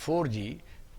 4G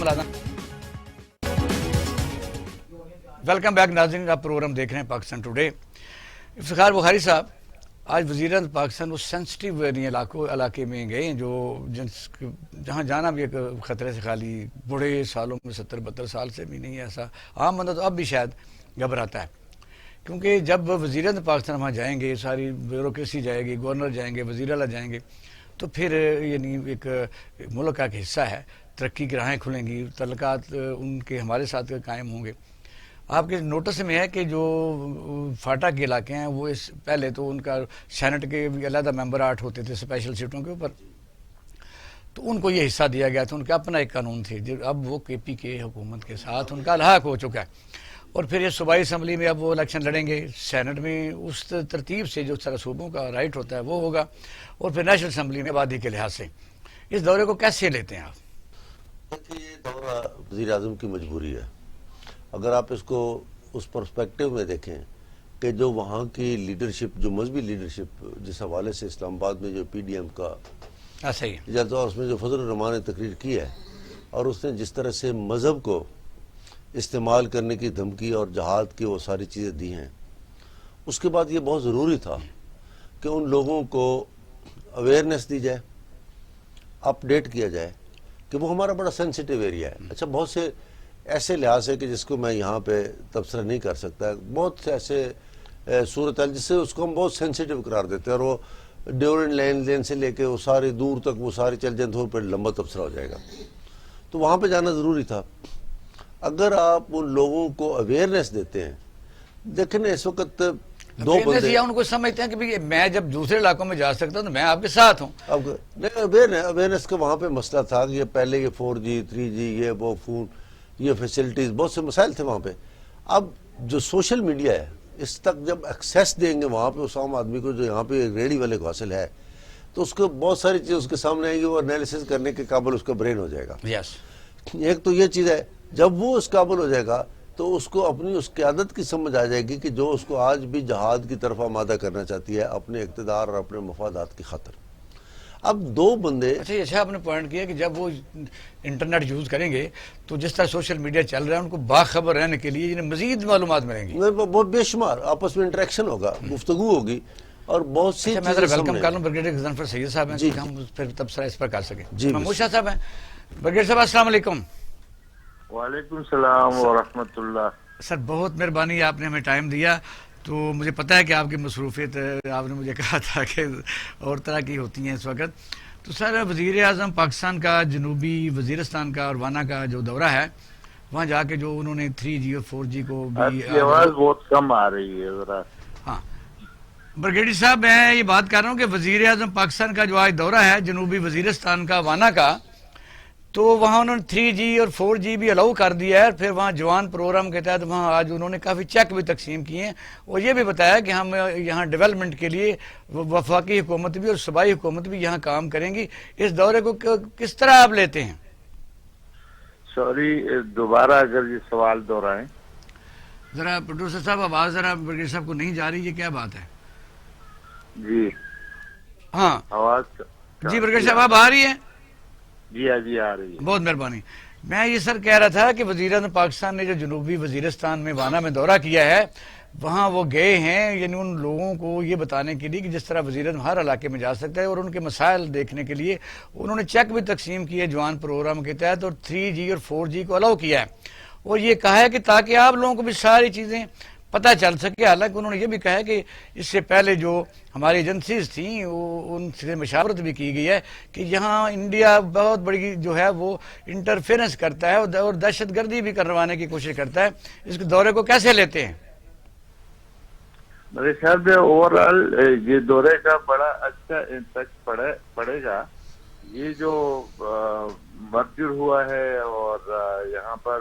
ملازم welcome back ناظرین، آپ پروگرام دیکھ رہے ہیں پاکستان ٹوڈے۔ افتخار بخاری صاحب آج وزیر اعظم پاکستان وہ سینسٹیو علاقے میں گئے ہیں جہاں جانا بھی ایک خطرے سے خالی، بڑے سالوں میں 70-72 سال سے بھی نہیں، ایسا عام بندہ تو اب بھی شاید گھبراتا ہے، کیونکہ جب وزیر اعظم پاکستان وہاں جائیں گے، ساری بیوروکریسی جائے گی، گورنر جائیں گے، وزیر اعلیٰ جائیں گے، تو پھر یعنی ایک ملک کا ایک حصہ ہے، ترقی کی راہیں کھلیں گی، تعلقات ان کے ہمارے ساتھ قائم ہوں گے۔ آپ کے نوٹس میں ہے کہ جو فاٹا کے علاقے ہیں وہ اس پہلے تو ان کا سینٹ کے بھی علیحدہ ممبر 8 ہوتے تھے اسپیشل سیٹوں کے اوپر، تو ان کو یہ حصہ دیا گیا تھا، ان کا اپنا ایک قانون تھے، اب وہ کے پی کے حکومت کے ساتھ ان کا الحاق ہو چکا ہے، اور پھر یہ صوبائی اسمبلی میں اب وہ الیکشن لڑیں گے، سینٹ میں اس ترتیب سے جو سارا صوبوں کا رائٹ ہوتا ہے وہ ہوگا، اور پھر نیشنل اسمبلی میں آبادی کے لحاظ سے اس دورے کو کیسے لیتے ہیں آپ؟ یہ دورہ وزیر اعظم کی مجبوری ہے۔ اگر آپ اس کو اس پرسپیکٹو میں دیکھیں کہ جو وہاں کی لیڈرشپ، جو مذہبی لیڈرشپ جس حوالے سے اسلام آباد میں جو پی ڈی ایم کا صحیح اور اس میں جو فضل الرحمان نے تقریر کی ہے، اور اس نے جس طرح سے مذہب کو استعمال کرنے کی دھمکی اور جہاد کی وہ ساری چیزیں دی ہیں، اس کے بعد یہ بہت ضروری تھا کہ ان لوگوں کو اویئرنیس دی جائے، اپ ڈیٹ کیا جائے کہ وہ ہمارا بڑا سینسیٹیو ایریا ہے۔ اچھا، بہت سے ایسے لحاظ ہے کہ جس کو میں یہاں پہ تبصرہ نہیں کر سکتا، بہت سے ایسے صورتحال جس سے اس کو ہم بہت سینسیٹیو قرار دیتے ہیں، اور وہ ڈیورنٹ لین سے لے کے وہ سارے دور تک وہ ساری چل جائیں تو پھر لمبا تبصرہ ہو جائے گا، تو وہاں پہ جانا ضروری تھا۔ اگر آپ ان لوگوں کو اویئرنیس دیتے ہیں، دیکھیں نا اس وقت دو بندے ان کو سمجھتے ہیں کہ میں جب دوسرے علاقوں میں جا سکتا ہوں تو میں آپ کے ساتھ ہوں۔ اویئرنیس کا وہاں پہ مسئلہ تھا کہ پہلے یہ 4G 3G یہ وہ فون یہ فیسلٹیز بہت سے مسائل تھے وہاں پہ۔ اب جو سوشل میڈیا ہے اس تک جب ایکسیس دیں گے وہاں پہ اس عام آدمی کو جو یہاں پہ ریڈی والے کو حاصل ہے، تو اس کو بہت ساری چیز اس کے سامنے آئیں گی، وہ انالیسس کرنے کے قابل اس کا برین ہو جائے گا۔ ایک تو یہ چیز ہے، جب وہ اس قابل ہو جائے گا تو اس کو اپنی اس قیادت کی سمجھ آ جائے گی کہ جو اس کو آج بھی جہاد کی طرف آمادہ کرنا چاہتی ہے اپنے اقتدار اور اپنے مفادات کی خاطر۔ اب دو بندے اچھا آپ نے پوائنٹ کیا کہ جب وہ انٹرنیٹ یوز کریں گے تو جس طرح سوشل میڈیا چل رہا ہے ان کو باخبر رہنے کے لیے انہیں مزید معلومات ملیں گی، بہت بے شمار آپس میں انٹریکشن ہوگا، گفتگو ہوگی، اور بہت سی میں ویلکم کر لوں بریگیڈیئر غضنفر سید صاحب ہیں، ہم پھر تبصرہ اس پر کر سکیں۔ محمود شاہ صاحب ہیں، بریگیڈیئر صاحب السلام علیکم۔ وعلیکم السلام ورحمۃ اللہ۔ سر بہت مہربانی، آپ نے ہمیں ٹائم دیا، تو مجھے پتہ ہے کہ آپ کی مصروفیت، آپ نے مجھے کہا تھا کہ اور طرح کی ہوتی ہیں اس وقت، تو سر وزیر اعظم پاکستان کا جنوبی وزیرستان کا اور وانا کا جو دورہ ہے، وہاں جا کے جو انہوں نے 3G اور 4G کو بھی آواز بہت کم آ رہی ہے ذرا۔ ہاں بریگیڈیئر صاحب، میں یہ بات کر رہا ہوں کہ وزیر اعظم پاکستان کا جو آج دورہ ہے جنوبی وزیرستان کا وانا کا، تو وہاں انہوں نے 3G اور 4G بھی الاؤ کر دیا ہے، پھر وہاں جوان پروگرام کے تحت وہاں آج انہوں نے کافی چیک بھی تقسیم کیے ہیں، اور یہ بھی بتایا کہ ہم یہاں ڈیولپمنٹ کے لیے وفاقی حکومت بھی اور صوبائی حکومت بھی یہاں کام کریں گی۔ اس دورے کو کس طرح آپ لیتے ہیں؟ سوری، دوبارہ اگر یہ سوال دہرائیں۔ ذرا پروڈیوسر صاحب آواز ذرا بریگیڈیئر صاحب کو نہیں جا رہی، یہ کیا بات ہے؟ جی ہاں آواز جی بریگیڈیئر صاحب آپ آ رہی ہے؟ جی آ رہی ہے۔ بہت مہربانی۔ میں یہ سر کہہ رہا تھا کہ وزیر اعظم پاکستان نے جو جنوبی وزیرستان میں وانا میں دورہ کیا ہے، وہاں وہ گئے ہیں یعنی ان لوگوں کو یہ بتانے کے لیے کہ جس طرح وزیر اعظم ہر علاقے میں جا سکتا ہے، اور ان کے مسائل دیکھنے کے لیے انہوں نے چیک بھی تقسیم کیے جوان پروگرام کے تحت، اور 3G اور 4G کو الاؤ کیا ہے، اور یہ کہا ہے کہ تاکہ آپ لوگوں کو بھی ساری چیزیں پتہ چل سکے۔ حالانکہ انہوں نے یہ بھی کہا ہے کہ اس سے پہلے جو ہماری ایجنسیز تھیں ان سے مشاورت بھی کی گئی ہے کہ یہاں انڈیا بہت بڑی جو ہے وہ انٹرفیرنس کرتا ہے اور دہشت گردی بھی کروانے کی کوشش کرتا ہے۔ اس کے دورے کو کیسے لیتے ہیں؟ میرے خیال میں اوور آل یہ دورے کا بڑا اچھا امپیکٹ پڑے گا۔ یہ جو مرجر ہوا ہے اور یہاں پر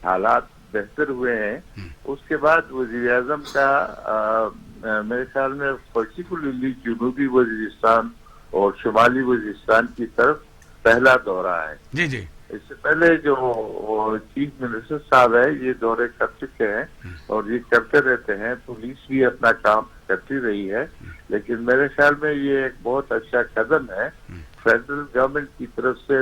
حالات بہتر ہوئے ہیں، اس کے بعد وزیر اعظم کا میرے خیال میں پرٹیکولرلی جنوبی وزیرستان اور شمالی وزیرستان کی طرف پہلا دورہ ہے۔ جی جی، اس سے پہلے جو چیف منسٹر صاحب ہے یہ دورے کر چکے ہیں اور یہ کرتے رہتے ہیں، پولیس بھی اپنا کام کرتی رہی ہے، لیکن میرے خیال میں یہ ایک بہت اچھا قدم ہے فیڈرل گورنمنٹ کی طرف سے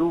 2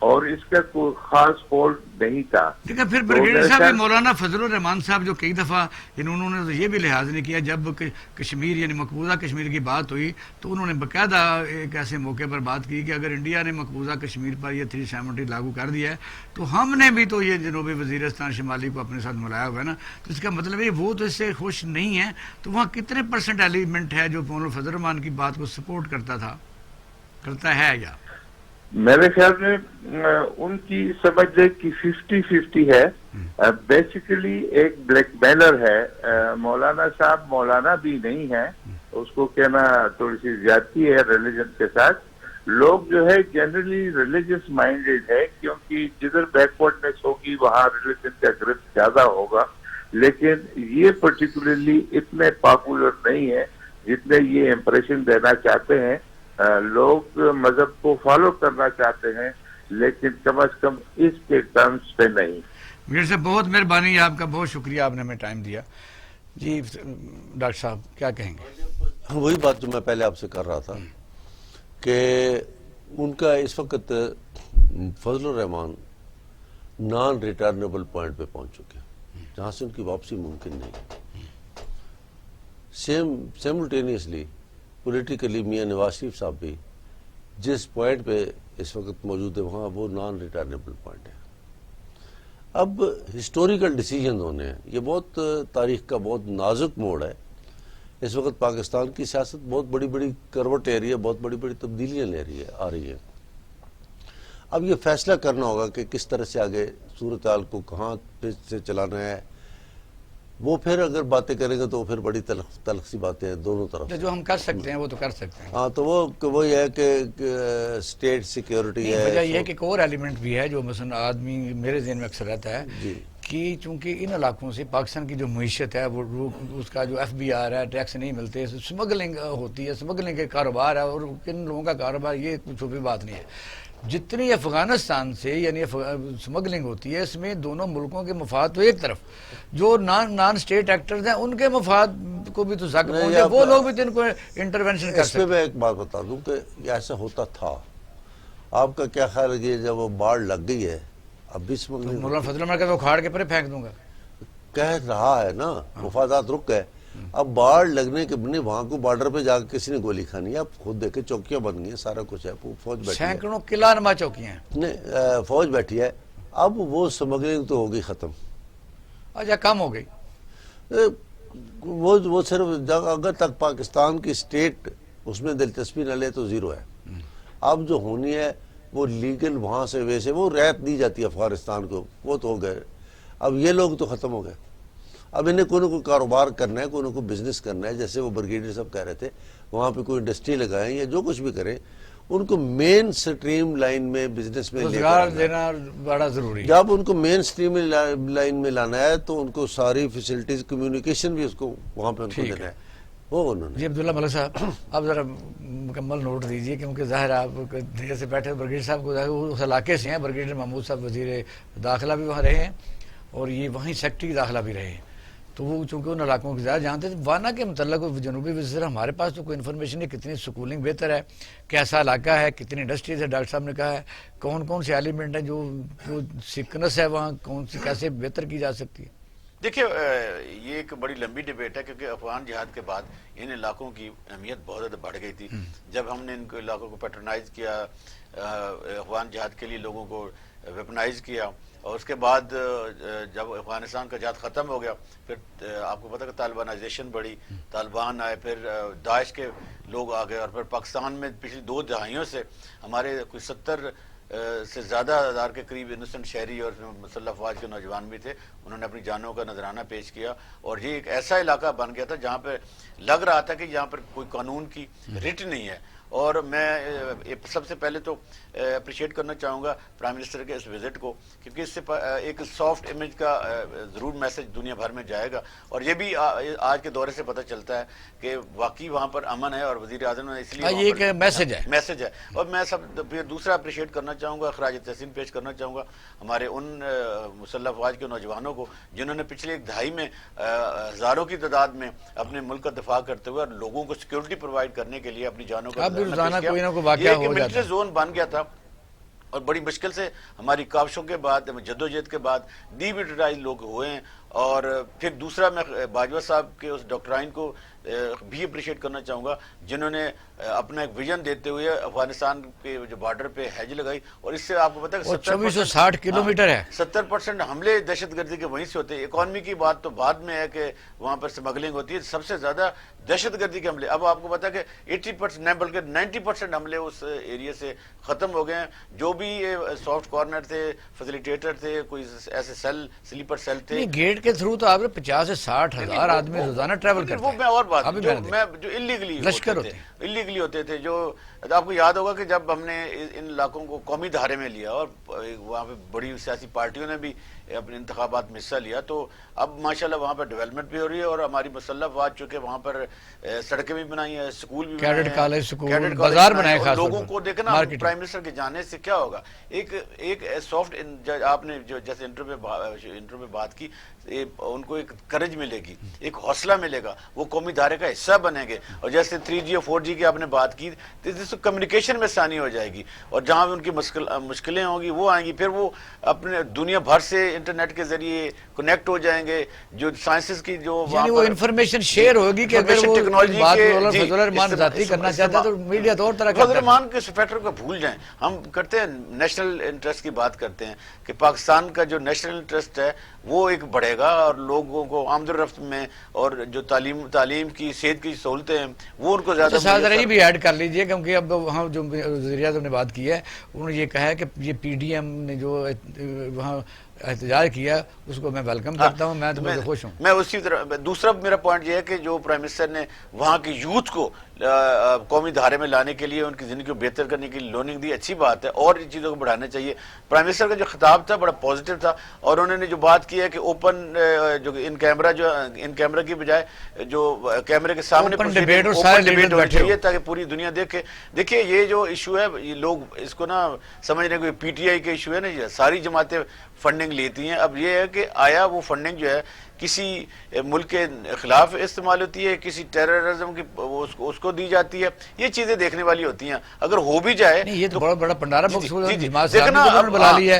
اور اس کا کوئی خاص فالٹ نہیں تھا. دیکھا پھر تو بریگیڈیئر میرے صاحب خیال- مولانا فضل الرحمان صاحب جو کئی دفعہ انہوں نے تو یہ بھی لحاظ نہیں کیا جب کشمیر یعنی مقبوضہ کشمیر کی بات ہوئی تو انہوں نے باقاعدہ ایک ایسے موقع پر بات کی کہ اگر انڈیا نے مقبوضہ کشمیر پر یہ 370 لاگو کر دیا ہے تو ہم نے بھی تو یہ جنوبی وزیرستان شمالی کو اپنے ساتھ ملایا ہوا ہے نا. تو اس کا مطلب ہے وہ تو اس سے خوش نہیں ہے. تو وہاں کتنے % ایلیمنٹ ہے جو مولانا فضل الرحمان کی بات کو سپورٹ کرتا ہے یا میرے خیال میں ان کی سمجھ لے کہ 50-50 ہے. بیسیکلی ایک بلیک میلر ہے. مولانا صاحب مولانا بھی نہیں ہے, اس کو کہنا تھوڑی سی زیادتی ہے ریلیجن کے ساتھ. لوگ جو ہے جنرلی ریلیجس مائنڈیڈ ہے, کیونکہ جدھر بیکورڈنیس ہوگی وہاں ریلیجن کا گرپ زیادہ ہوگا. لیکن یہ پرٹیکولرلی اتنے پاپولر نہیں ہے جتنے یہ امپریشن دینا چاہتے ہیں. لوگ مذہب کو فالو کرنا چاہتے ہیں لیکن کم از کم اس کے ٹرمز پہ نہیں. میرے سے بہت مہربانی, آپ کا بہت شکریہ, آپ نے ہمیں ٹائم دیا. جی ڈاکٹر صاحب کیا کہیں گے؟ وہی بات جو میں پہلے آپ سے کر رہا تھا کہ ان کا اس وقت فضل الرحمان نان ریٹرنیبل پوائنٹ پہ پہنچ چکے ہیں جہاں سے ان کی واپسی ممکن نہیں. سیملٹینیسلی پولیٹیکلی میاں نواز شریف صاحب بھی جس پوائنٹ پہ اس وقت موجود ہے وہاں وہ نان ریٹرنیبل پوائنٹ ہے. اب ہسٹوریکل ڈیسیجن ہونے ہیں. یہ بہت تاریخ کا بہت نازک موڑ ہے. اس وقت پاکستان کی سیاست بہت بڑی بڑی کروٹ لے رہی ہے, بہت بڑی بڑی تبدیلیاں آ رہی ہیں. اب یہ فیصلہ کرنا ہوگا کہ کس طرح سے آگے صورتحال کو کہاں سے چلانا ہے. وہ پھر اگر باتیں کریں گے تو پھر بڑی تلخ سی باتیں ہیں دونوں طرف. جو ہم کر سکتے ہیں وہ تو کر سکتے ہیں. ہاں تو وہ یہ ہے کہ اسٹیٹ سیکیورٹی ہے. وجہ یہ ہے کہ ایک اور ایلیمنٹ بھی ہے جو مثلا آدمی میرے ذہن میں اکثر رہتا ہے کہ چونکہ ان علاقوں سے پاکستان کی جو معیشت ہے وہ اس کا جو FBR ہے, ٹیکس نہیں ملتے, سمگلنگ ہوتی ہے, سمگلنگ کے کاروبار ہے, اور کن لوگوں کا کاروبار یہ کوئی چھوٹی بات نہیں ہے. جتنی افغانستان سے یعنی سمگلنگ ہوتی ہے اس میں دونوں ملکوں کے مفاد تو ایک طرف, جو نان اسٹیٹ ایکٹرز ہیں ان کے مفاد کو بھی تو زخم پہنچے, وہ لوگ بھی تو ان کو انٹرونشن کر سکتے ہیں. اس پہ میں ایک بات بتا دوں کہ ایسا ہوتا تھا. آپ کا کیا خیال ہے جب وہ باڑ لگ گئی ہے اب بھی سمگلنگ مولانا فضل الرحمان کا اکھاڑ کے پرے پھینک دوں گا کہہ رہا ہے نا, مفادات رک گئے. اب باڑ لگنے کے بنے وہاں کو بارڈر پہ جا کے کسی نے گولی کھانی ہے. اب خود دیکھیں چوکیاں بن گئی ہیں, سارا کچھ ہے, فوج بیٹھی ہے, سینکڑوں قلعہ نما چوکیاں ہیں, نہیں فوج بیٹھی ہے. اب وہ سمگلنگ تو ہوگی ختم, اچھا کم ہو گئی. وہ صرف اگر تک پاکستان کی اسٹیٹ اس میں دلچسپی نہ لے تو زیرو ہے. اب جو ہونی ہے وہ لیگل وہاں سے ویسے وہ رعایت دی جاتی ہے افغانستان کو, وہ تو ہو گئے. اب یہ لوگ تو ختم ہو گئے. اب انہیں کوئی نہ کوئی کاروبار کرنا ہے, کوئی نہ کوئی بزنس کرنا ہے. جیسے وہ بریگیڈیئر صاحب کہہ رہے تھے وہاں پہ کوئی انڈسٹری لگائیں یا جو کچھ بھی کریں, ان کو مین سٹریم لائن میں بزنس میں روزگار دینا بڑا ضروری ہے. جب ان کو مین سٹریم لائن میں لانا ہے تو ان کو ساری فیسلٹیز کمیونیکیشن بھی اس کو وہاں پہ ان کو دینا ہے. وہ انہوں نے. جی عبداللہ ملک صاحب آپ ذرا مکمل نوٹ دیجئے کیونکہ ظاہر آپ دیر سے بیٹھے بریگیڈیئر صاحب کو اس علاقے سے ہیں. بریگیڈیئر محمود صاحب وزیر داخلہ بھی وہاں رہے ہیں اور یہ وہیں سیکٹری داخلہ بھی رہے ہیں, تو وہ چونکہ ان علاقوں کی زیادہ جانتے تھے. وانا کے متعلق جنوبی وزیر ہمارے پاس تو کوئی انفارمیشن ہے کتنی سکولنگ بہتر ہے, کیسا علاقہ ہے, کتنی انڈسٹریز ہے. ڈاکٹر صاحب نے کہا ہے کون کون سے ایلیمنٹ ہیں جو سکنس ہے وہاں, کون سی کیسے بہتر کی جا سکتی ہے. دیکھیے یہ ایک بڑی لمبی ڈیبیٹ ہے کیونکہ افغان جہاد کے بعد ان علاقوں کی اہمیت بہت زیادہ بڑھ گئی تھی. جب ہم نے ان علاقوں کو پیٹرنائز کیا, افغان جہاد کے لیے لوگوں کو ویپنائز کیا, اور اس کے بعد جب افغانستان کا جہاد ختم ہو گیا پھر آپ کو پتہ کہ طالبانائزیشن بڑھی, طالبان آئے, پھر داعش کے لوگ آ گئے, اور پھر پاکستان میں پچھلی 2 دہائیوں سے ہمارے کوئی 70 سے زیادہ ہزار کے قریب انوسنٹ شہری اور مسلح افواج کے نوجوان بھی تھے. انہوں نے اپنی جانوں کا نذرانہ پیش کیا, اور یہ ایک ایسا علاقہ بن گیا تھا جہاں پہ لگ رہا تھا کہ یہاں پر کوئی قانون کی رٹ نہیں ہے. اور میں سب سے پہلے تو اپریشیٹ کرنا چاہوں گا پرائم منسٹر کے اس وزٹ کو, کیونکہ اس سے ایک سافٹ امیج کا ضرور میسج دنیا بھر میں جائے گا. اور یہ بھی آج کے دورے سے پتہ چلتا ہے کہ واقعی وہاں پر امن ہے, اور وزیر اعظم نے اس لیے یہ ایک میسج ہے. اور میں پھر دوسرا اپریشیٹ کرنا چاہوں گا, خراج تحسین پیش کرنا چاہوں گا ہمارے ان مسلح افواج کے نوجوانوں کو جنہوں نے پچھلے 1 دہائی میں ہزاروں کی تعداد میں اپنے ملک کا دفاع کرتے ہوئے اور لوگوں کو سیکیورٹی پرووائڈ کرنے کے لیے اپنی جانوں کا روزانہ کوئی نہ کوئی واقعہ ہو جاتا ہے. ملٹری زون بن گیا تھا اور بڑی مشکل سے ہماری کاوشوں کے بعد جدوجہد کے بعد ڈیمیلیٹرائز لوگ ہوئے ہیں. اور پھر دوسرا میں باجوہ صاحب کے اس ڈاکٹرائن کو بھی اپریشیٹ کرنا چاہوں گا جنہوں نے اپنا ایک ویژن دیتے ہوئے افغانستان کے جو بارڈر پہ ہیج لگائی. اور اس سے آپ کو پتا ہے 2460 کلومیٹر ہے. 70% حملے دہشت گردی کے وہیں سے ہوتے ہیں. اکانومی کی بات تو بعد میں ہے کہ وہاں پر اسمگلنگ ہوتی ہے. سب سے زیادہ دہشت گردی کے حملے اب آپ کو پتا ہے کہ 80% نہیں بلکہ 90% حملے اس ایریا سے ختم ہو گئے ہیں. جو بھی سافٹ کارنر تھے، فیسیلیٹیٹر تھے، کوئی ایسے سیل سلیپر سیل تھے، گیٹ کے تھرو تو آپ نے 50 سے 60 ہزار آدمی روزانہ ٹریول کرتے ہیں. وہ میں اور بات جو اللیگلی ہوتے تھے. جو آپ کو یاد ہوگا کہ جب ہم نے ان علاقوں کو قومی دھارے میں لیا اور وہاں پہ بڑی سیاسی پارٹیوں نے بھی اپنے انتخابات میں حصہ لیا، تو اب ماشاءاللہ وہاں پر ڈیولپمنٹ بھی ہو رہی ہے اور ہماری مسلح افواج چونکہ وہاں پر سڑکیں بھی بنائی ہیں، اسکول بھی بنائے ہیں، کیڈٹ کالج، اسکول، بازار بنائے ہیں. لوگوں کو دیکھنا پرائم منسٹر کے جانے سے کیا ہوگا. ایک سافٹ آپ نے جو جیسے انٹرو میں بات کی، ان کو ایک کرج ملے گی، ایک حوصلہ ملے گا، وہ قومی دھارے کا حصہ بنیں گے. اور جیسے 3G اور 4G کی آپ نے بات کی، تو کمیونیکیشن میں آسانی ہو جائے گی اور جہاں بھی ان کی مشکلیں ہوں گی وہ آئیں گی. پھر وہ اپنے دنیا بھر سے انٹرنیٹ کے ذریعے کنیکٹ ہو جائیں گے. جو سائنسز کی جو یعنی وہ انفارمیشن شیئر ہوگی کہ اگر وہ بات فضل الرحمان ذاتی کرنا چاہتا ہے تو میڈیا تو اور طرح فضل الرحمان کے فیکٹر کو بھول جائیں. ہم کرتے ہیں نیشنل انٹرسٹ کی بات کرتے ہیں کہ پاکستان کا جو نیشنل انٹرسٹ ہے وہ ایک بڑھے گا اور لوگوں کو آمد و رفت میں اور جو تعلیم کی، صحت کی سہولتیں ہیں وہ ان کو زیادہ. ذرا یہ بھی ایڈ کر لیجئے کیونکہ اب وہاں جو وزیر اعظم نے بات کی ہے انہوں نے یہ کہا ہے کہ یہ PDM نے جو وہاں احتجاج کیا اس کو میں ویلکم کرتا ہوں. میں تو بہت خوش ہوں. میں اسی طرح دوسرا میرا پوائنٹ یہ ہے کہ جو پرائم منسٹر نے وہاں کی یوتھ کو قومی دھارے میں لانے کے لیے، ان کی زندگی کو بہتر کرنے کے لیے لرننگ دی، اچھی بات ہے اور ان چیزوں کو بڑھانا چاہیے. پرائم منسٹر کا جو خطاب تھا بڑا پازیٹیو تھا اور انہوں نے جو بات کی ہے کہ اوپن جو ان کیمرہ کی بجائے جو کیمرے کے سامنے ڈیبیٹ ہونی چاہیے تاکہ پوری دنیا دیکھے. دیکھیے یہ جو ایشو ہے یہ لوگ اس کو نا سمجھنے کو PTI کا ایشو ہے نا، یہ ساری جماعتیں فنڈنگ لیتی ہیں. اب یہ ہے کہ آیا وہ فنڈنگ جو ہے کسی ملک کے خلاف استعمال ہوتی ہے، کسی ٹیررزم کی اس کو دی جاتی ہے. یہ چیزیں دیکھنے والی ہوتی ہیں. اگر ہو بھی جائے یہ تو بڑا بڑا پنڈارا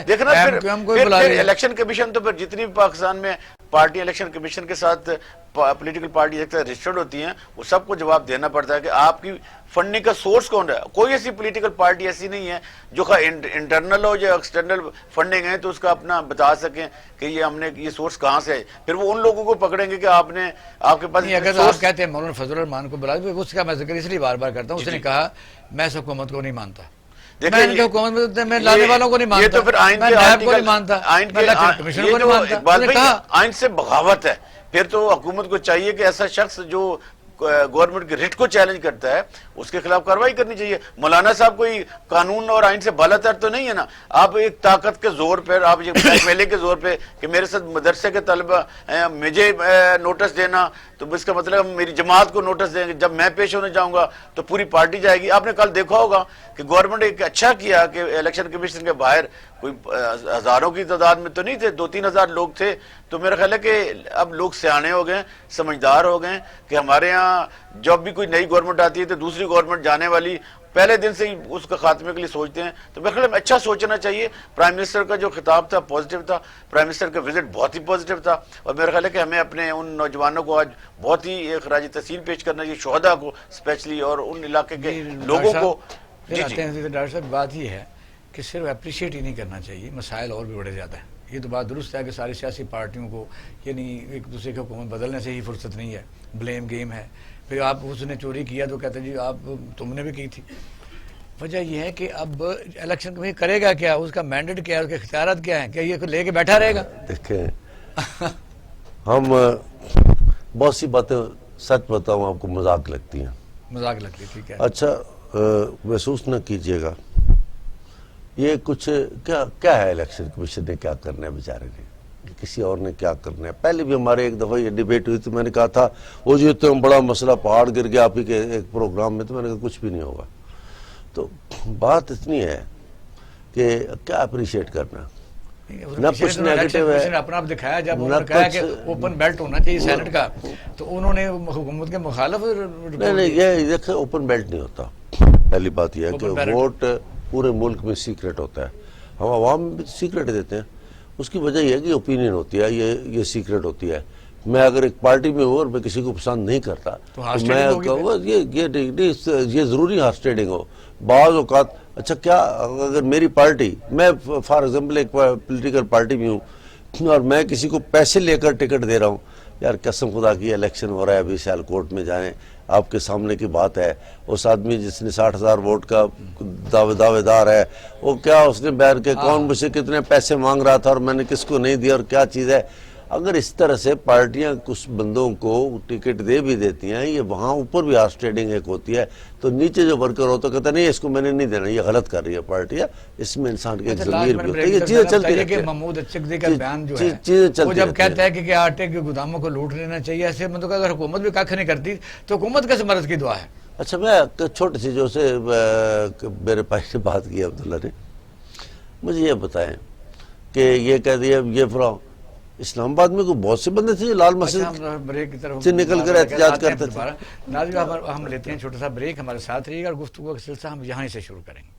دیکھنا پھر الیکشن کمیشن تو پھر جتنی بھی پاکستان میں پارٹی الیکشن کمیشن کے ساتھ پولیٹیکل پارٹی رجسٹرڈ ہوتی ہیں وہ سب کو جواب دینا پڑتا ہے کہ آپ کی فنڈنگ کا سورس کون ہے. کوئی ایسی پولیٹیکل پارٹی ایسی نہیں ہے جو انٹرنل ہو یا ایکسٹرنل فنڈنگ ہے تو اس کا اپنا بتا سکیں کہ یہ ہم نے یہ سورس کہاں سے ہے. پھر وہ ان لوگوں کو پکڑیں گے کہ آپ کے پاس. اگر آپ کہتے ہیں مولانا فضل الرحمان کو بلا اس کا میں ذکر اس لیے بار بار کرتا ہوں. اس نے کہا میں اس حکومت کو نہیں مانتا، میں حکومت میں لانے والوں کو نہیں مانتا، یہ تو پھر آئین آئین سے بغاوت ہے. پھر تو حکومت کو چاہیے کہ ایسا شخص جو گورنمنٹ کے ریٹ کو چیلنج کرتا ہے اس کے خلاف کارروائی کرنی چاہیے. مولانا صاحب کوئی قانون اور آئین سے بالا تر تو نہیں ہے نا. آپ ایک طاقت کے زور پر، آپ یہ بلیک میلنگ کے زور پہ کہ میرے ساتھ مدرسے کے طلبہ مجھے نوٹس دینا تو اس کا مطلب میری جماعت کو نوٹس دیں گے. جب میں پیش ہونے جاؤں گا تو پوری پارٹی جائے گی. آپ نے کل دیکھا ہوگا کہ گورنمنٹ ایک اچھا کیا کہ الیکشن کمیشن کے باہر کوئی ہزاروں کی تعداد میں تو نہیں تھے، 2-3 ہزار لوگ تھے. تو میرا خیال ہے کہ اب لوگ سیانے ہو گئے، سمجھدار ہو گئے کہ ہمارے یہاں جب بھی کوئی نئی گورنمنٹ آتی ہے تو دوسری گورنمنٹ جانے والی پہلے دن سے ہی اس کا خاتمے کے لیے سوچتے ہیں. تو میرے خیال میں اچھا سوچنا چاہیے. پرائم منسٹر کا جو خطاب تھا پازیٹیو تھا، پرائم منسٹر کا وزٹ بہت ہی پازیٹیو تھا اور میرا خیال ہے کہ ہمیں اپنے ان نوجوانوں کو آج بہت ہی خراج تحسین پیش کرنا چاہیے، شہداء کو اسپیشلی اور ان علاقے کے لوگوں کو. ڈاکٹر صاحب بات یہ ہے کہ صرف اپریشیٹ ہی نہیں کرنا چاہیے، مسائل اور بھی بڑے زیادہ ہیں. یہ تو بات درست ہے کہ ساری سیاسی پارٹیوں کو یعنی ایک دوسرے کی حکومت بدلنے سے ہی فرصت نہیں ہے، بلیم گیم ہے. پھر آپ اس نے چوری کیا تو کہتے ہیں جی آپ تم نے بھی کی تھی. وجہ یہ ہے کہ اب الیکشن کمیشن کرے گا کیا، اس کا مینڈیٹ کیا ہے، اس کے اختیارات کیا ہیں، کہ یہ لے کے بیٹھا رہے گا. دیکھیں ہم بہت سی باتیں سچ بتاؤں آپ کو مذاق لگتی ہیں. مذاق لگتی، ٹھیک ہے. اچھا محسوس نہ کیجئے گا یہ کچھ کیا ہے الیکشن کمیشن نے کیا کرنا ہے بیچارے نے، کسی اور نے کیا کرنا ہے. پہلے بھی ہمارے ایک دفعہ یہ ڈیبیٹ ہوئی تو میں نے کہا تھا وہ جو اتنا بڑا مسئلہ پہاڑ گر گیا آپ ہی کے ایک پروگرام میں، تو میں نے کہا کچھ بھی نہیں ہوگا. تو بات اتنی ہے کہ کیا اپریشیٹ کرنا، نہ کچھ نیگیٹو ہے. اپنا آپ دکھایا جب انہوں نے کہا کہ اوپن بیلٹ ہونا چاہیے سینٹ کا تو انہوں نے حکومت کے مخالف. نہیں یہ دیکھیں اوپن بیلٹ نہیں ہوتا. پہلی بات یہ ہے کہ پورے ملک میں سیکرٹ ہوتا ہے. ہم عوام میں بھی سیکرٹ دیتے ہیں. اس کی وجہ یہ ہے کہ اوپینین ہوتی ہے, یہ سیکرٹ ہوتی ہے. میں اگر ایک پارٹی میں ہوں اور میں کسی کو پسند نہیں کرتا تو تو میں کہوں گا یہ ضروری ہارس ٹریڈنگ ہو. بعض اوقات اچھا کیا اگر میری پارٹی, میں فار ایگزامپل ایک پولیٹیکل پارٹی میں ہوں اور میں کسی کو پیسے لے کر ٹکٹ دے رہا ہوں, یار قسم خدا کی الیکشن ہو رہا ہے, ابھی سیال کوٹ میں جائیں, آپ کے سامنے کی بات ہے, اس آدمی جس نے 60,000 ووٹ کا دعوے دار ہے, وہ کیا اس نے بیان کے کون مجھ سے کتنے پیسے مانگ رہا تھا اور میں نے کس کو نہیں دیا اور کیا چیز ہے. اگر اس طرح سے پارٹیاں کچھ بندوں کو ٹکٹ دے بھی دیتی ہیں, یہ وہاں اوپر بھی ہارس ٹریڈنگ ایک ہوتی ہے, تو نیچے جو ورکر ہوتا ہے کہتا نہیں اس کو میں نے نہیں دینا, یہ غلط کر رہی ہے پارٹی ہے. اس میں انسان کی ایک ضمیر بھی ہوتی ہے. یہ چیزیں چلتی رہتی ہیں. محمود اچکزئی کا بیان جو ہے چیزیں وہ چلتی جب رہتی کہتا ہے کہ آٹے کے گوداموں کو لوٹ لینا چاہیے, ایسے مطلب اگر حکومت بھی کھ نہیں کرتی تو حکومت کیسے مرض کی دعا ہے. اچھا میں چھوٹی سی جو سے میرے بھائی نے بات کی عبداللہ نے, مجھے یہ بتائیں کہ یہ کہہ دیا یہ فرا اسلام آباد میں کوئی بہت سے بندے تھے جو لال مسجد بریک کی طرف سے نکل کر احتجاج کرتے تھے. ناظرین ہم لیتے ہیں چھوٹا سا بریک, ہمارے ساتھ رہیے گا اور گفتگو کا سلسلہ ہم یہاں سے شروع کریں گے.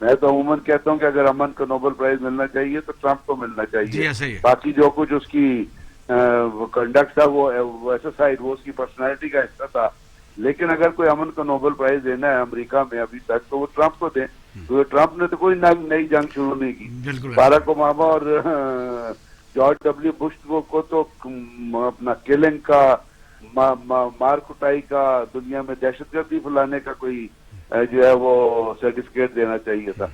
میں تو عموماً کہتا ہوں کہ اگر امن کو نوبل پرائز ملنا چاہیے تو ٹرمپ کو ملنا جی چاہیے. ایسا ہی ہے. باقی جو کچھ اس کی کنڈکٹ تھا وہ ایکسرسائز وہ اس کی پرسنالٹی کا حصہ تھا. لیکن اگر کوئی امن کو نوبل پرائز دینا ہے امریکہ میں ابھی تک تو وہ ٹرمپ کو دیں, کیونکہ ٹرمپ نے تو کوئی نئی جنگ شروع نہیں کی. بالکل باراک اوباما اور جارج ڈبلیو بش کو تو اپنا کلنگ کا, مار کٹائی کا, دنیا میں دہشت گردی پھیلانے کا کوئی جو ہے وہ سرٹیفکیٹ دینا چاہیے تھا.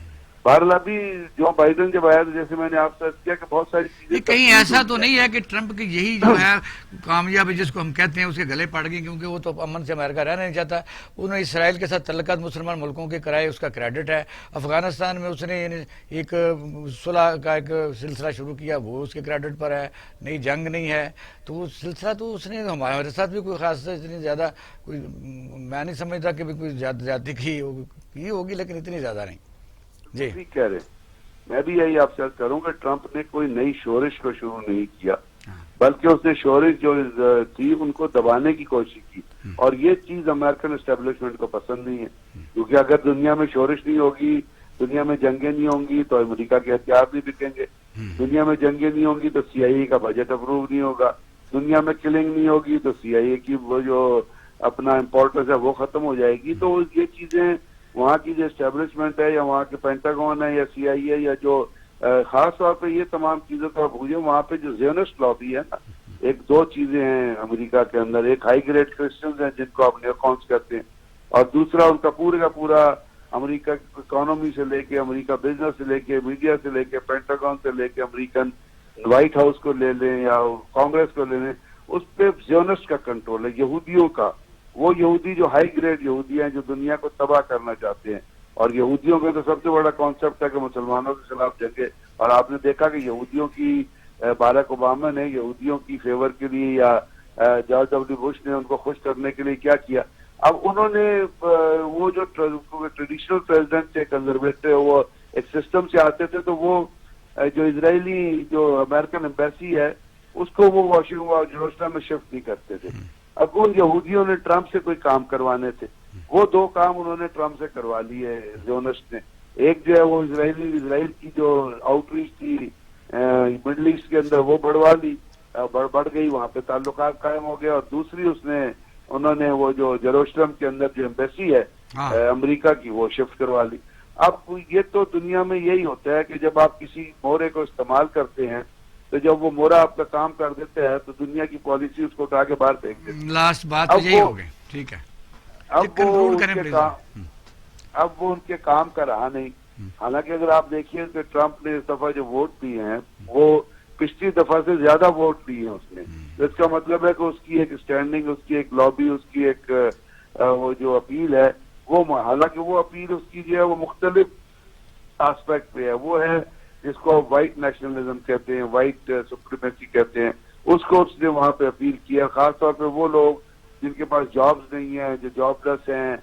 بہرحال ابھی جو بائیڈن جب آیا تو جیسے میں نے آپ سے کیا کہ بہت ساری چیزیں کہیں ایسا تو نہیں ہے کہ ٹرمپ کی یہی جو ہے کامیابی جس کو ہم کہتے ہیں اس کے گلے پڑ گئی, کیونکہ وہ تو امن سے امریکہ رہنا نہیں چاہتا. انہوں نے اسرائیل کے ساتھ تعلقات مسلمان ملکوں کے کرائے, اس کا کریڈٹ ہے. افغانستان میں اس نے ایک صلح کا ایک سلسلہ شروع کیا, وہ اس کے کریڈٹ پر ہے. نئی جنگ نہیں ہے تو وہ سلسلہ تو اس نے ہمارے ساتھ بھی کوئی خاص اتنی زیادہ کوئی میں نہیں سمجھتا کہ کوئی زیادتی کی ہوگی, لیکن اتنی زیادہ نہیں. جی ٹھیک کہہ رہے. میں بھی یہی آپ سے عرض کروں کہ ٹرمپ نے کوئی نئی شورش کو شروع نہیں کیا, بلکہ اس نے شورش جو تھی ان کو دبانے کی کوشش کی, اور یہ چیز امریکن اسٹیبلشمنٹ کو پسند نہیں ہے. کیونکہ اگر دنیا میں شورش نہیں ہوگی, دنیا میں جنگیں نہیں ہوں گی تو امریکہ کے ہتھیار نہیں بکیں گے. دنیا میں جنگیں نہیں ہوں گی تو سی آئی اے کا بجٹ اپروو نہیں ہوگا. دنیا میں کلنگ نہیں ہوگی تو سی آئی اے کی وہ جو اپنا امپورٹنس ہے وہ ختم ہو جائے گی. تو یہ چیزیں وہاں کی جو اسٹیبلشمنٹ ہے یا وہاں کے پینٹاگون ہے یا سی آئی اے یا جو خاص طور پہ یہ تمام چیزوں کو بھوجیں, وہاں پہ جو زیونسٹ لابی ہے نا, ایک دو چیزیں ہیں امریکہ کے اندر. ایک ہائی گریڈ کرسچنز ہیں جن کو آپ نیوکونس کہتے ہیں, اور دوسرا ان کا پورا امریکہ اکانومی سے لے کے, امریکہ بزنس سے لے کے, میڈیا سے لے کے, پینٹاگون سے لے کے, امریکن وائٹ ہاؤس کو لے لیں یا کانگریس کو لے لیں, اس پہ زیونسٹ کا کنٹرول ہے, یہودیوں کا. وہ یہودی جو ہائی گریڈ یہودی ہیں جو دنیا کو تباہ کرنا چاہتے ہیں, اور یہودیوں کا تو سب سے بڑا کانسیپٹ ہے کہ مسلمانوں کے خلاف جنگیں. اور آپ نے دیکھا کہ یہودیوں کی باراک اوباما نے یہودیوں کی فیور کے لیے یا جارج ڈبلیو بش نے ان کو خوش کرنے کے لیے کیا کیا. اب انہوں نے وہ جو ٹریڈیشنل پریزیڈنٹ تھے کنزرویٹو, وہ ایک سسٹم سے آتے تھے, تو وہ جو اسرائیلی جو امریکن ایمبیسی ہے اس کو وہ واشنگٹن اور جیروسلم میں شفٹ نہیں کرتے تھے. اب ان یہودیوں نے ٹرمپ سے کوئی کام کروانے تھے, وہ دو کام انہوں نے ٹرمپ سے کروا لیے زیونسٹ نے. ایک جو ہے وہ اسرائیل کی جو آؤٹ ریچ تھی مڈل ایسٹ کے اندر وہ بڑھوا لی, بڑھ گئی, وہاں پہ تعلقات قائم ہو گئے. اور دوسری انہوں نے وہ جو جیروسلم کے اندر جو ایمبیسی ہے امریکہ کی وہ شفٹ کروا لی. اب یہ تو دنیا میں یہی ہوتا ہے کہ جب آپ کسی مورے کو استعمال کرتے ہیں تو جب وہ مورا آپ کا کام کر دیتا ہے تو دنیا کی پالیسی اس کو اٹھا کے باہر پھینک دیتی ہے. لاسٹ بات یہی ہو گئی. ٹھیک ہے, اب وہ ان کے کام کا رہا نہیں. حالانکہ اگر آپ دیکھیے کہ ٹرمپ نے اس دفعہ جو ووٹ دیے ہیں وہ پچھلی دفعہ سے زیادہ ووٹ دیے ہیں اس نے. اس کا مطلب ہے کہ اس کی ایک اسٹینڈنگ, اس کی ایک لابی, اس کی ایک وہ جو اپیل ہے وہ, حالانکہ وہ اپیل اس کی جو ہے وہ مختلف آسپیکٹ پہ ہے. وہ ہے جس کو وائٹ نیشنلزم کہتے ہیں, وائٹ سپریمیسی کہتے ہیں, اس کو اس نے وہاں پہ اپیل کیا. خاص طور پہ وہ لوگ جن کے پاس جابز نہیں ہیں, جو جاب لیس ہیں,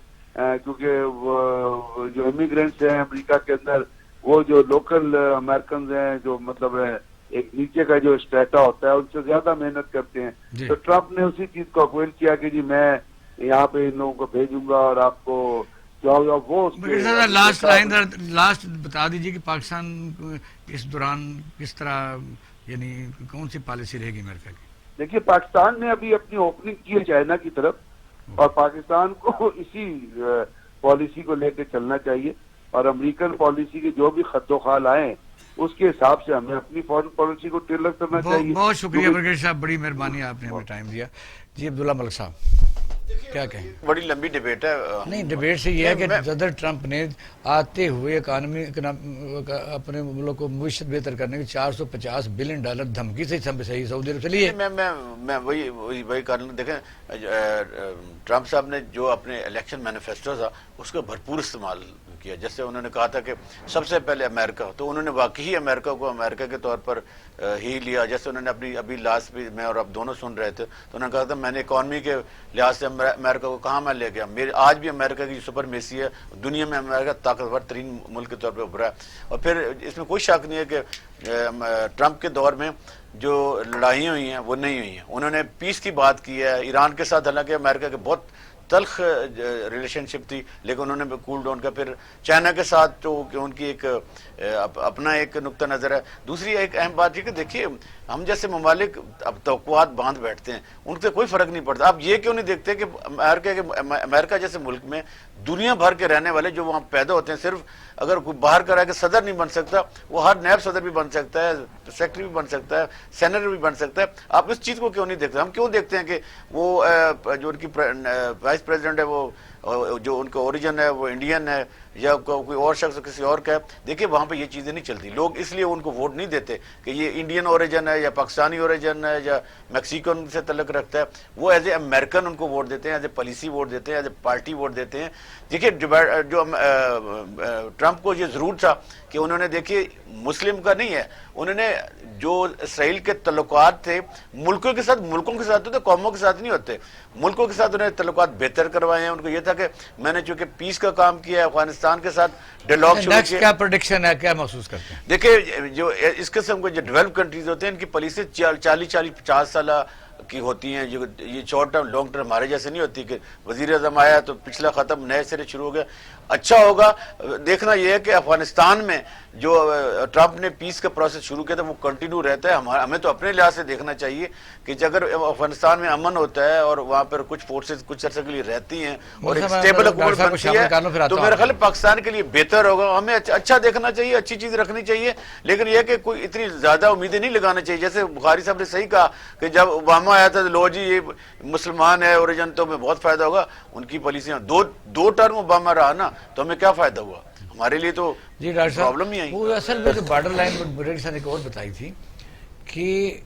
کیونکہ جو امیگرینٹس ہیں امریکہ کے اندر وہ جو لوکل امریکنز ہیں, جو مطلب ہے ایک نیچے کا جو اسٹیٹا ہوتا ہے, ان سے زیادہ محنت کرتے ہیں. تو ٹرمپ نے اسی چیز کو اپیل کیا کہ جی میں یہاں پہ ان لوگوں کو بھیجوں گا اور آپ کو وہ لاسٹ بتا دیجیے کہ پاکستان اس دوران کس طرح, یعنی کون سی پالیسی رہے گی امریکہ کی؟ دیکھیے پاکستان نے ابھی اپنی اوپننگ کی ہے چائنا کی طرف, اور پاکستان کو اسی پالیسی کو لے کے چلنا چاہیے. اور امریکن پالیسی کے جو بھی خط و خال آئے اس کے حساب سے ہمیں اپنی فورن پالیسی کو ٹیلر کرنا چاہیے. بہت شکریہ برگیش صاحب, بڑی مہربانی, آپ نے ہمیں ٹائم دیا. جی عبداللہ ملک صاحب کیا کہیں؟ بڑی لمبی ڈیبیٹ ہے. نہیں, ڈیبیٹ سے یہ ہے کہ صدر ٹرمپ نے آتے ہوئے اپنے ملک کو معیشت بہتر کرنے کی $450 بلین دھمکی سے صحیح سعودی عرب سے لیے. میں وہی کر لوں. دیکھیں ٹرمپ صاحب نے جو اپنے الیکشن مینیفیسٹو تھا اس کا بھرپور استعمال کیا. جیسے انہوں نے کہا تھا کہ سب سے پہلے امریکہ, تو انہوں نے واقعی امریکہ کو امریکہ کے طور پر ہی لیا. جیسے انہوں نے اپنی ابھی لاسٹ بھی میں اور اب دونوں سن رہے تھے تو انہوں نے کہا تھا میں نے اکانومی کے لحاظ سے امریکہ کو کہاں میں لے گیا. میرے آج بھی امریکہ کی سپر میسی ہے, دنیا میں امریکہ طاقتور ترین ملک کے طور پہ ابھرا ہے. اور پھر اس میں کوئی شک نہیں ہے کہ ٹرمپ کے دور میں جو لڑائیاں ہوئی ہیں وہ نہیں ہوئی ہیں. انہوں نے پیس کی بات کی ہے ایران کے ساتھ, حالانکہ امریکہ کے بہت تلخ ریلیشن شپ تھی، لیکن انہوں نے کول ڈاؤن کا. پھر چائنا کے ساتھ تو ان کی ایک اپنا ایک نقطہ نظر ہے. دوسری ایک اہم بات یہ کہ دیکھیے ہم جیسے ممالک اب توقعات باندھ بیٹھتے ہیں، ان سے کوئی فرق نہیں پڑتا. آپ یہ کیوں نہیں دیکھتے کہ امریکہ جیسے ملک میں دنیا بھر کے رہنے والے جو وہاں پیدا ہوتے ہیں، صرف اگر کوئی باہر کا رہ کے صدر نہیں بن سکتا، وہ ہر نیب صدر بھی بن سکتا ہے، سیکرٹری بھی بن سکتا ہے، سینیٹر بھی بن سکتا ہے. آپ اس چیز کو کیوں نہیں دیکھتے؟ ہم کیوں دیکھتے ہیں کہ وہ جو ان کی وائس پریزیڈنٹ ہے وہ جو ان کا اوریجن ہے وہ انڈین ہے یا کوئی اور شخص کسی اور کا ہے. دیکھیے وہاں پہ یہ چیزیں نہیں چلتی. لوگ اس لیے ان کو ووٹ نہیں دیتے کہ یہ انڈین اوریجن ہے یا پاکستانی اوریجن ہے یا میکسیکن سے تعلق رکھتا ہے. وہ ایز اے امریکن ان کو ووٹ دیتے ہیں، ایز اے پالیسی ووٹ دیتے ہیں، ایز اے پارٹی ووٹ دیتے ہیں. دیکھیے جو ٹرمپ کو یہ ضرور تھا کہ انہوں نے دیکھیے مسلم کا نہیں ہے، انہوں نے جو اسرائیل کے تعلقات تھے ملکوں کے ساتھ ہوتے، قوموں کے ساتھ نہیں ہوتے، ملکوں کے ساتھ انہوں نے تعلقات بہتر کروائے ہیں. ان کو یہ تھا کہ میں نے چونکہ پیس کا کام کیا ہے، افغانستان کے ساتھ ڈیلاگ شروع کیا. کیا پروڈکشن ہے، کیا محسوس کرتے ہیں؟ دیکھیں جو اس قسم کے جو ڈیولپ کنٹریز ہوتے ہیں ان کی پالیسی 40-50 سالہ کی ہوتی ہیں. یہ شارٹ ٹرم لانگ ٹرم ہمارے جیسے نہیں ہوتی کہ وزیر اعظم آیا تو پچھلا ختم نئے سرے شروع ہو گیا. اچھا ہوگا دیکھنا یہ ہے کہ افغانستان میں جو ٹرمپ نے پیس کا پروسیس شروع کیا تھا وہ کنٹینیو رہتا ہے. ہمیں تو اپنے لحاظ سے دیکھنا چاہیے کہ اگر افغانستان میں امن ہوتا ہے اور وہاں پر کچھ فورسز کچھ عرصے کے لیے رہتی ہیں اور ایک اسٹیبل حکومت بنتی ہے تو میرا خیال پاکستان کے لیے بہتر ہوگا. ہمیں اچھا دیکھنا چاہیے، اچھی چیز رکھنی چاہیے، لیکن یہ کہ کوئی اتنی زیادہ امیدیں نہیں لگانا چاہیے. جیسے بخاری صاحب نے صحیح کہا کہ جب اوباما آیا تھا لو جی یہ مسلمان ہے اوریجن تو ہمیں بہت فائدہ ہوگا. ان کی پالیسیاں دو ٹرم اوباما رہا نا تو ہمیں کیا فائدہ ہوا؟ ہمارے لیے تو جی ڈاکٹر صاحب پرابلم ہی آئی. وہ اصل میں جو بارڈر لائن پر ایک اور بتائی تھی کہ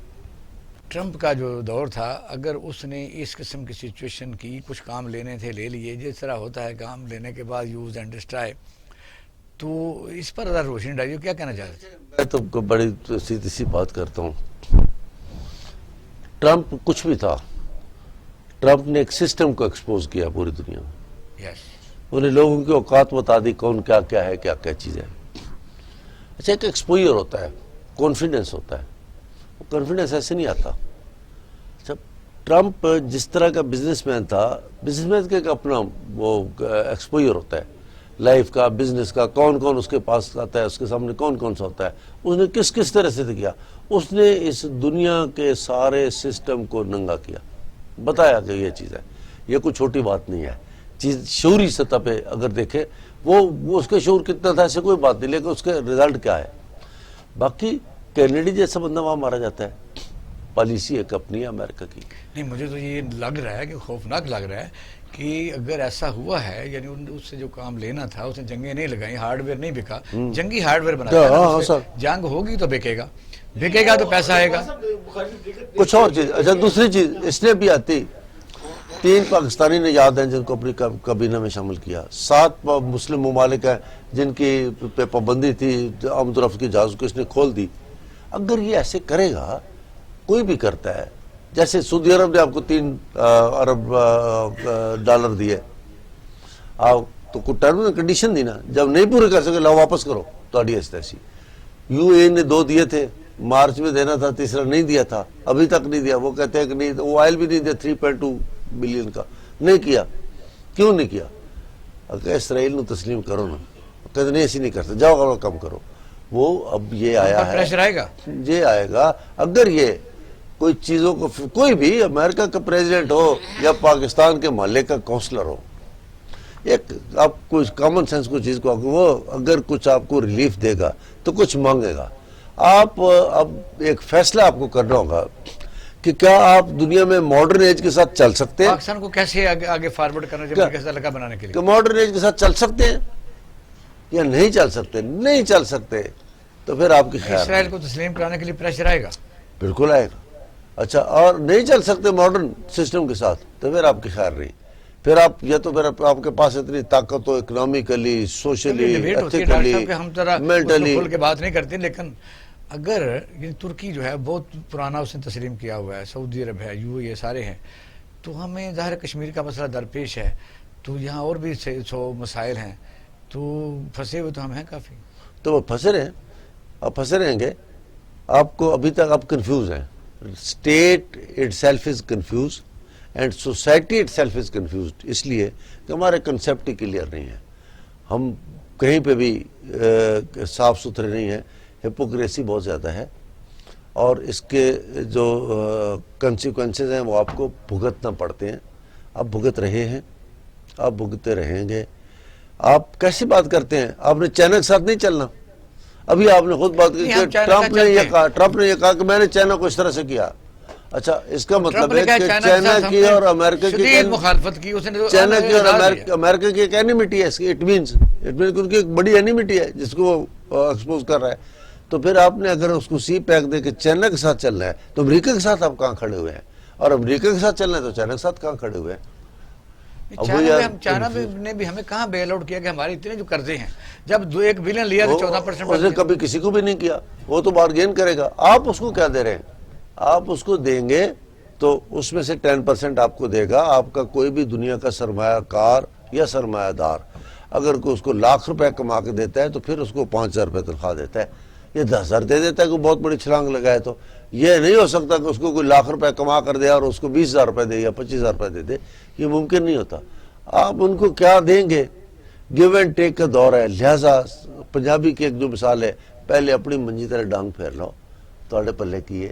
ٹرمپ کا جو دور تھا اگر اس نے اس قسم کی سچویشن کی کچھ کام لینے تھے لے لیے، جس طرح ہوتا ہے کام لینے کے بعد یوز اینڈ ڈسٹرائے، تو اس پر ذرا روشنی ڈالیے، کیا کہنا چاہتے ہیں؟ میں تو بڑی سیدھی سی بات کرتا ہوں. ٹرمپ کچھ بھی تھا، ٹرمپ نے ایک سسٹم کو ایکسپوز کیا پوری دنیا میں. یس انہیں لوگوں کی اوقات بتا دی کون کیا کیا ہے، کیا کیا چیز ہے. اچھا ایک ایکسپوئر ہوتا ہے، کانفیڈنس ہوتا ہے. وہ کانفیڈنس ایسے نہیں آتا. اچھا ٹرمپ جس طرح کا بزنس مین تھا، بزنس مین کا ایک اپنا وہ ایکسپوئر ہوتا ہے لائف کا، بزنس کا، کون کون اس کے پاس آتا ہے، اس کے سامنے کون کون سا ہوتا ہے. اس نے کس طرح سے کیا، اس نے اس دنیا کے سارے سسٹم کو ننگا کیا، بتایا کہ یہ چیز ہے. یہ کوئی چھوٹی بات نہیں ہے. چیز شعوری سطح پہ اگر دیکھیں وہ اس کے شعور کتنا تھا ایسے کوئی بات نہیں، لیکن اس کے رزلٹ کیا ہے. باقی کینیڈی جیسا بندہ وہاں مارا جاتا ہے. پالیسی ایک اپنی ہے امریکہ کی. نہیں مجھے تو یہ لگ رہا ہے کہ خوفناک لگ رہا ہے کہ اگر ایسا ہوا ہے یعنی اس سے جو کام لینا تھا اس نے جنگیں نہیں لگائیں، ہارڈ ویئر نہیں بکا، جنگی ہارڈ ویئر بنا، جنگ ہوگی تو بکے گا تو پیسہ آئے گا. کچھ اور چیز. اچھا دوسری چیز اس نے بھی آتی، 3 پاکستانی نژاد ہیں جن کو اپنی کابینہ میں شامل کیا، 7 مسلم ممالک ہیں جن کی پہ پابندی تھی آمد و رفت کی جہازوں کو اس نے کھول دی. اگر یہ ایسے کرے گا، کوئی بھی کرتا ہے، جیسے سعودی عرب نے آپ کو 3 ارب ڈالر دیے، تو کوئی ٹرم اینڈ کنڈیشن دی نا، جب نہیں پورے کر سکے لاؤ واپس کرو تو ایسی. یو اے نے 2 دیے تھے، مارچ میں دینا تھا، تیسرا نہیں دیا تھا، ابھی تک نہیں دیا. وہ کہتے ہیں کہ نہیں، وہ آئل بھی نہیں دیا 3.2 بلین کا، نہیں کیا. کیوں نہیں کیا؟ اگر اسرائیل نو تسلیم کرو نا، کہتے نہیں ایسی نہیں کرتے، جاؤ کرو کم کرو. وہ اب یہ آیا ہے، پریشر آئے گا، یہ آئے گا. اگر یہ کوئی چیزوں کو، کوئی بھی امریکہ کا پریزیڈنٹ ہو یا پاکستان کے محلے کا کونسلر ہو، ایک آپ کچھ کامن سینس کو چیز کو وہ اگر کچھ آپ کو ریلیف دے گا تو کچھ مانگے گا. آپ اب ایک فیصلہ آپ کو کرنا ہوگا کہ کیا آپ دنیا میں ماڈرن ایج کے ساتھ چل سکتے ہیں. پاکستان کو کیسے آگے فارورڈ کرنا چاہیے، کیسے علاقہ بنانے کے لیے، کہ ماڈرن ایج کے ساتھ چل سکتے ہیں یا نہیں چل سکتے. نہیں چل سکتے تو پھر آپ کی خیال اسرائیل کو تسلیم کرانے کے لیے پریشر آئے گا، بالکل آئے گا. اچھا اور نہیں چل سکتے ماڈرن سسٹم کے ساتھ تو پھر آپ کی خیر نہیں. پھر آپ یا تو پھر آپ کے پاس اتنی طاقت ہو، اکنامیکلی، سوشلی، ایتھیکلی، مینٹلی. کھل کے بات نہیں کرتے، لیکن اگر ترکی جو ہے بہت پرانا اس نے تسلیم کیا ہوا ہے، سعودی عرب ہے، یو اے سارے ہیں، تو ہمیں ظاہر کشمیر کا مسئلہ درپیش ہے، تو یہاں اور بھی 100 مسائل ہیں، تو پھنسے ہوئے تو ہم ہیں کافی. تو وہ پھنسے رہے ہیں، آپ پھنسے رہیں گے. آپ کو ابھی تک آپ کنفیوز ہیں. State itself is confuse. And society itself is confused, اس لیے کہ ہمارے کنسیپٹ ہی کلیئر نہیں ہیں، ہم کہیں پہ بھی صاف ستھرے نہیں ہیں، ہپوکریسی بہت زیادہ ہے، اور اس کے جو کنسیکوینسز ہیں وہ آپ کو بھگتنا پڑتے ہیں، آپ بھگت رہے ہیں، آپ بھگتے رہیں گے۔ آپ کیسی بات کرتے ہیں؟ آپ نے چائنا کے ساتھ نہیں چلنا، ابھی آپ نے خود بات کی کہ ٹرمپ نے یہ کہا کہ میں نے چائنا کو اس طرح سے کیا۔ اچھا، اس کا مطلب ہے کہ چائنا کی اور امریکہ کی مخالفت کی، چائنا کی اور امریکہ کی ایک اینیمیٹی ہے، اٹ مینس ان کی ایک بڑی اینیمیٹی ہے جس کو وہ ایکسپوز کر رہا ہے۔ تو پھر آپ نے اگر اس کو سی پیک دے کے چائنا کے ساتھ چلنا ہے تو امریکہ کے ساتھ آپ کہاں کھڑے ہوئے ہیں؟ اور امریکہ کے ساتھ چلنا ہے تو چائنا کے ساتھ کہاں کھڑے ہوئے ہیں؟ چائنا نے بھی ہمیں کہاں بیل آؤٹ کیا کہ ہمارے اتنے جو قرضے ہیں، جب 1 بلین لیا تو 14% اس نے کبھی کسی کو بھی نہیں کیا، وہ تو بارگین کرے گا۔ آپ اس کو کیا دے رہے ہیں؟ آپ اس کو دیں گے تو اس میں سے 10% آپ کو دے گا۔ آپ کا کوئی بھی دنیا کا سرمایہ کار یا سرمایہ دار اگر کوئی اس کو ₹1,00,000 کما کے دیتا ہے تو پھر اس کو ₹5,000 تنخواہ دیتا ہے، یہ 10,000 دے دیتا ہے، کوئی بہت بڑی چھلانگ لگائے تو۔ یہ نہیں ہو سکتا کہ اس کو کوئی ₹1,00,000 کما کر دے اور اس کو ₹20,000 دے یا ₹25,000 دے دے، یہ ممکن نہیں ہوتا۔ آپ ان کو کیا دیں گے؟ گیو اینڈ ٹیک کا دور ہے، لہٰذا پنجابی کی ایک جو مثال ہے، پہلے اپنی منجی طرح ڈانگ پھیر لو، توڑے پلے کیے،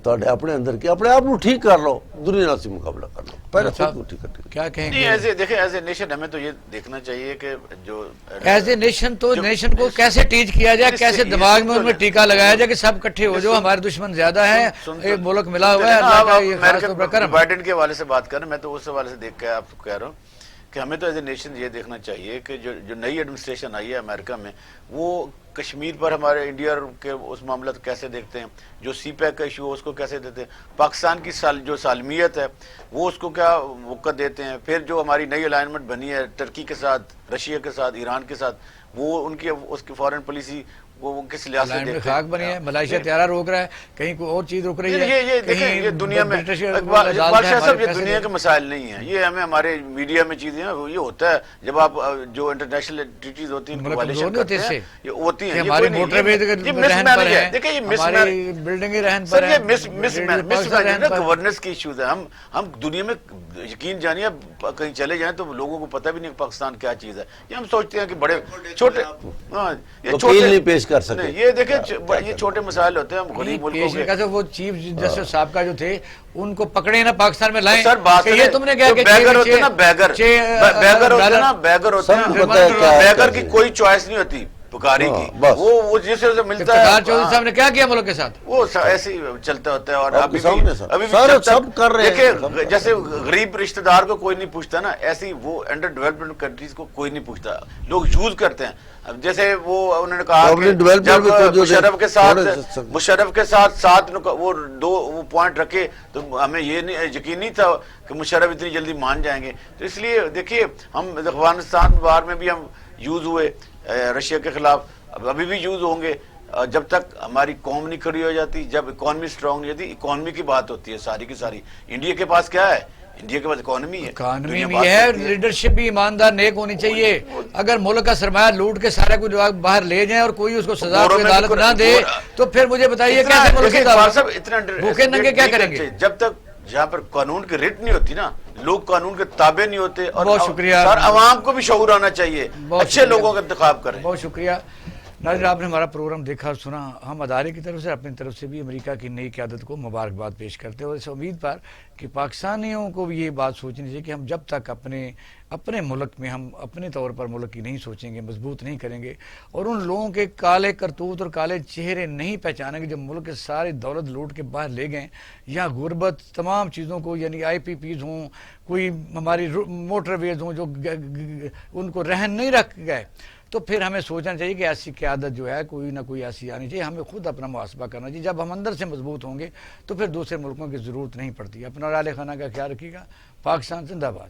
توڑے اپنے اندر کی اپنے آپ کو ٹھیک کر لو، دنیا سے مقابلہ کر لو، پہلے خود کو ٹھیک کر۔ کیا کہیں نہیں، ایسے دیکھیں، ایز اے نیشن ہمیں تو یہ دیکھنا چاہیے کہ جو ایز اے نیشن تو نیشن کو کیسے ٹیچ کیا جائے، کیسے دماغ میں ان میں ٹیکا لگایا جائے کہ سب کٹھے ہو جو ہمارے دشمن زیادہ ہیں، ایک ملک ملا ہوا ہے، اللہ کا یہ خاص طور پر کرم۔ بائیڈن کے حوالے سے بات کر رہے ہیں، میں تو اس حوالے سے دیکھ کے آپ کو کہہ رہا ہوں کہ ہمیں تو ایز اے نیشن یہ دیکھنا چاہیے کہ جو نئی ایڈمنسٹریشن آئی ہے امریکہ میں، وہ کشمیر پر ہمارے انڈیا کے اس معاملات کیسے دیکھتے ہیں، جو سی پیک کا ایشو ہے اس کو کیسے دیتے ہیں، پاکستان کی جو سالمیت ہے وہ اس کو کیا موقع دیتے ہیں، پھر جو ہماری نئی الائنمنٹ بنی ہے ترکی کے ساتھ، رشیا کے ساتھ، ایران کے ساتھ، وہ ان کی اس کی فارن پالیسی وہ کس لحاظ سے دیکھتے ہیں۔ خاک بنی ہے، ملائیشیا طیارہ روک رہا ہے، کہیں کوئی اور چیز روک رہی ہے۔ یہ دیکھیں، یہ دنیا میں اقبال شاہ صاحب، یہ دنیا کے مسائل نہیں ہیں، یہ ہمارے میڈیا میں چیزیں ہیں، یہ ہوتا ہے جب آپ جو انٹرنیشنل ایکٹیویٹیز ہوتی ہیں کوالشن کرتے ہیں، یہ ہوتی ہیں، ہماری موٹر وے رہن پر ہے، دیکھیں یہ ہماری بلڈنگیں رہن پر ہیں، گورننس کی ایشوز ہیں۔ ہم دنیا میں یقین جانیے کہیں چلے جائیں تو لوگوں کو پتہ بھی نہیں کہ پاکستان کیا چیز ہے، یہ ہم سوچتے ہیں کہ بڑے چھوٹے، یہ چھوٹے پیش کر سکتے، یہ دیکھیں یہ چھوٹے مسائل ہوتے ہیں، ہم غریب ملکوں کے۔ وہ چیف جسٹس صاحب کا جو تھے ان کو پکڑے نا پاکستان میں لائیں، سر بات یہ تم نے کیا کہ بیگر ہوتے ہیں نا، بیگر ہوتے ہیں، بیگر کی کوئی چوائس نہیں ہوتی بکاری کی، وہ جس سے ملتا ہے۔ چودھری صاحب نے کیا کیا ملک کے ساتھ؟ وہ ایسے ہی چلتا ہوتا ہے، اور ابھی بھی سب کر رہے ہیں۔ دیکھیں جیسے غریب رشتہ دار کو کوئی نہیں پوچھتا نا، ایسی وہ انڈر ڈیولپمنٹ کنٹریز کو کوئی نہیں پوچھتا، لوگ یوز کرتے ہیں۔ جیسے وہ انہوں نے کہا کہ جب مشرف کے ساتھ وہ 2 پوائنٹ رکھے تو ہمیں یہ یقین نہیں تھا کہ مشرف اتنی جلدی مان جائیں گے۔ تو اس لیے دیکھیے ہم افغانستان وار میں بھی ہم یوز ہوئے رشیا کے خلاف، ابھی بھی یوز ہوں گے جب تک ہماری قوم نہیں کھڑی ہو جاتی، جب اکانومی اسٹرانگ نہیں ہوتی۔ اکانومی کی بات ہوتی ہے ساری کی ساری، انڈیا کے پاس کیا ہے؟ انڈیا کے پاس اکانومی ہے، اکانومی بھی ہے، لیڈرشپ بھی ایماندار نیک ہونی چاہیے۔ اگر ملک کا سرمایہ لوٹ کے سارے کو باہر لے جائیں اور کوئی اس کو سزا کوئی عدالت نہ دے تو پھر مجھے بتائیے کیسے ملک کے بھوکے ننگے کیا کریں گے؟ جب تک جہاں پر قانون کی رٹ نہیں ہوتی نا، لوگ قانون کے تابع نہیں ہوتے، اور بہت شکریہ، اور عوام کو بھی شعور آنا چاہیے، اچھے لوگوں کا انتخاب کریں۔ بہت شکریہ ناظرین، آپ نے ہمارا پروگرام دیکھا اور سنا۔ ہم ادارے کی طرف سے اپنی طرف سے بھی امریکہ کی نئی قیادت کو مبارکباد پیش کرتے ہیں، اور اس امید پر کہ پاکستانیوں کو بھی یہ بات سوچنی چاہیے کہ ہم جب تک اپنے ملک میں ہم اپنے طور پر ملک کی نہیں سوچیں گے، مضبوط نہیں کریں گے، اور ان لوگوں کے کالے کرتوت اور کالے چہرے نہیں پہچانیں گے جو ملک کے ساری دولت لوٹ کے باہر لے گئے، یہاں غربت تمام چیزوں کو، یعنی IPPs ہوں، کوئی ہماری موٹر ویز ہوں جو ان کو رہن نہیں رکھ گئے، تو پھر ہمیں سوچنا چاہیے کہ ایسی قیادت جو ہے کوئی نہ کوئی ایسی آنی چاہیے۔ ہمیں خود اپنا محاسبہ کرنا چاہیے، جب ہم اندر سے مضبوط ہوں گے تو پھر دوسرے ملکوں کی ضرورت نہیں پڑتی۔ اپنا اور اہل خانہ کا خیال رکھیے گا۔ پاکستان زندہ باد۔